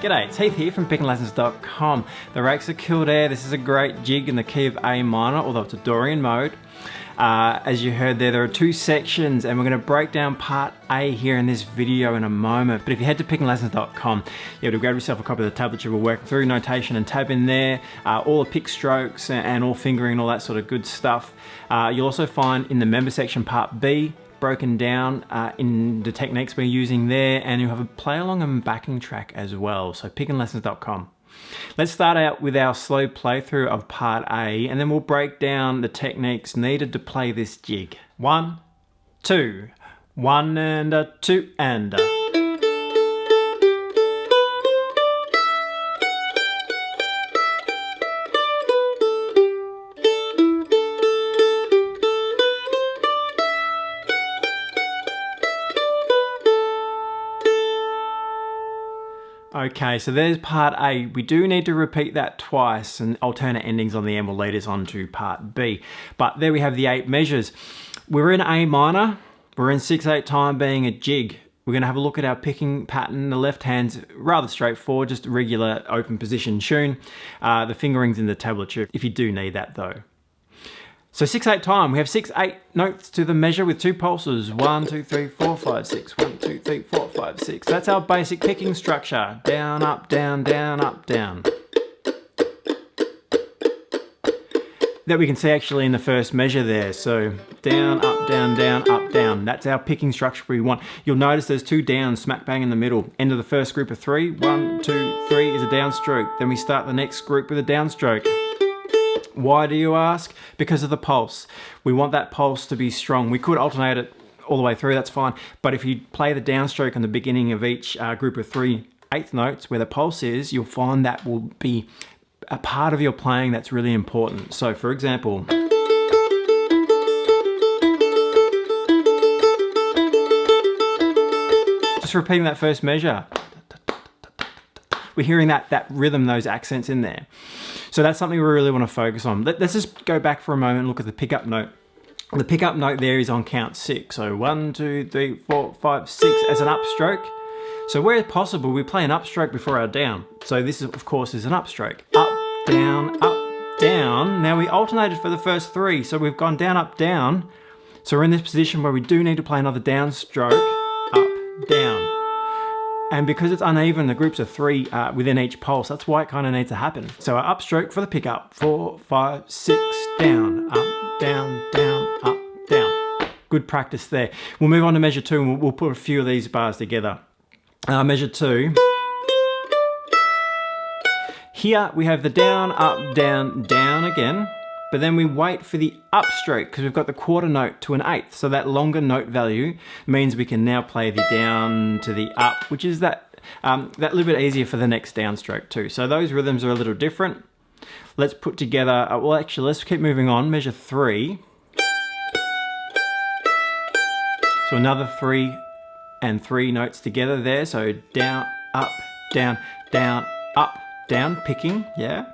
G'day, it's Heath here from pickinglessons.com. The Rakes of Kildare, this is a great jig in the key of A minor, although it's a Dorian mode. As you heard there are two sections and we're going to break down part A here in this video in a moment. But if you head to pickinglessons.com, you'll to grab yourself a copy of the tablature we're working through, notation and tab in there, all the pick strokes and all fingering and all that sort of good stuff. You'll also find in the member section part B, broken down in the techniques we're using there, and you have a play along and backing track as well, so pickinglessons.com. Let's start out with our slow playthrough of part A, and then we'll break down the techniques needed to play this jig. 1, 2, 1 and a 2 and a. Okay, so there's part A. We do need to repeat that twice, and alternate endings on the end will lead us on to part B. But there we have the 8 measures. We're in A minor, we're in 6/8 time being a jig. We're going to have a look at our picking pattern. The left hand's rather straightforward, just a regular open position tune. The fingering's in the tablature if you do need that though. So 6/8 time, we have 6/8 notes to the measure with 2 pulses. 1, 2, 3, 4, 5, 6. 1, 2, 3, 4, 5, 6. That's our basic picking structure. Down, up, down, down, up, down. That we can see actually in the first measure there. So down, up, down, down, up, down. That's our picking structure we want. You'll notice there's 2 downs smack bang in the middle. End of the first group of 3. 1, 2, 3 is a downstroke. Then we start the next group with a downstroke. Why do you ask? Because of the pulse. We want that pulse to be strong. We could alternate it all the way through, that's fine. But if you play the downstroke in the beginning of each group of 3 eighth notes where the pulse is, you'll find that will be a part of your playing that's really important. So for example, just repeating that first measure. We're hearing that rhythm, those accents in there. So that's something we really want to focus on. Let's just go back for a moment and look at the pickup note. The pickup note there is on count 6. So 1, 2, 3, 4, 5, 6 as an upstroke. So where possible, we play an upstroke before our down. So this, of course, is an upstroke. Up, down, up, down. Now we alternated for the first 3. So we've gone down, up, down. So we're in this position where we do need to play another downstroke, up, down. And because it's uneven, the groups are 3 within each pulse. That's why it kind of needs to happen. So our upstroke for the pickup, 4, 5, 6, down, up, down, down, up, down. Good practice there. We'll move on to measure 2 and we'll put a few of these bars together. Measure 2. Here we have the down, up, down, down again. But then we wait for the upstroke because we've got the quarter note to an 8th. So that longer note value means we can now play the down to the up, which is that little bit easier for the next downstroke too. So those rhythms are a little different. Let's put together, well actually let's keep moving on, measure 3. So another 3 and 3 notes together there. So down, up, down, down, up, down, picking, yeah.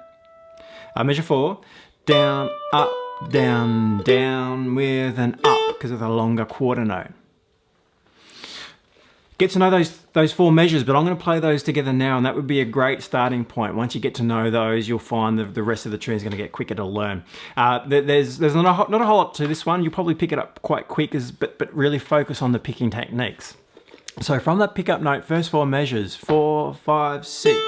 Measure 4. Down, up, down, down with an up because of the longer quarter note. Get to know those 4 measures, but I'm going to play those together now, and that would be a great starting point. Once you get to know those, you'll find the rest of the tune is going to get quicker to learn. There's not a whole lot to this one. You'll probably pick it up quite quick, but really focus on the picking techniques. So from that pickup note, first 4 measures, 4, 5, 6.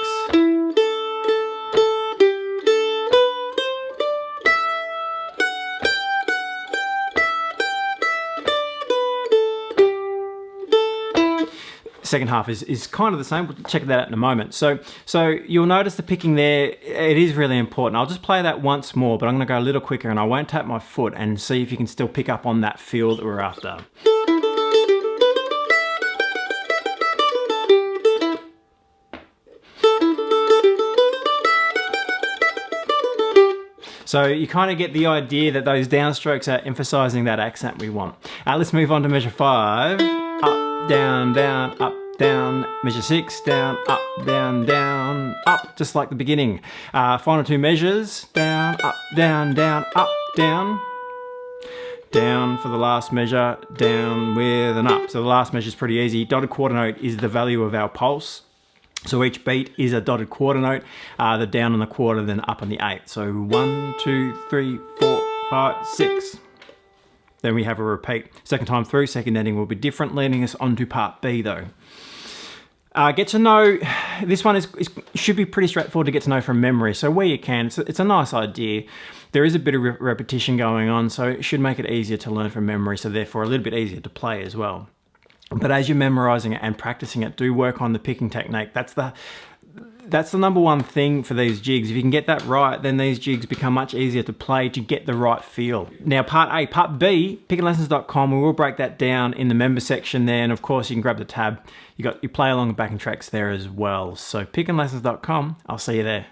Second half is kind of the same. We'll check that out in a moment. So you'll notice the picking there, it is really important. I'll just play that once more, but I'm going to go a little quicker and I won't tap my foot and see if you can still pick up on that feel that we're after. So you kind of get the idea that those downstrokes are emphasizing that accent we want. Let's move on to measure 5. Up, down, down, up, down. Measure 6, down, up, down, up, just like the beginning. Final 2 measures, down, up, down, up, down. Down for the last measure, down with an up. So the last measure is pretty easy. Dotted quarter note is the value of our pulse. So each beat is a dotted quarter note, the down on the quarter, then up on the 8. So 1, 2, 3, 4, 5, 6. Then we have a repeat. Second time through, second ending will be different, leading us on to part B though. Get to know, this one should be pretty straightforward to get to know from memory. So where you can, it's a nice idea. There is a bit of repetition going on, so it should make it easier to learn from memory, so therefore a little bit easier to play as well. But as you're memorizing it and practicing it, do work on the picking technique. That's the number one thing for these jigs. If you can get that right, then these jigs become much easier to play to get the right feel. Now part A. Part B, pickinglessons.com, we will break that down in the member section there, and of course you can grab the tab. You got your play along and backing tracks there as well. So pickinglessons.com, I'll see you there.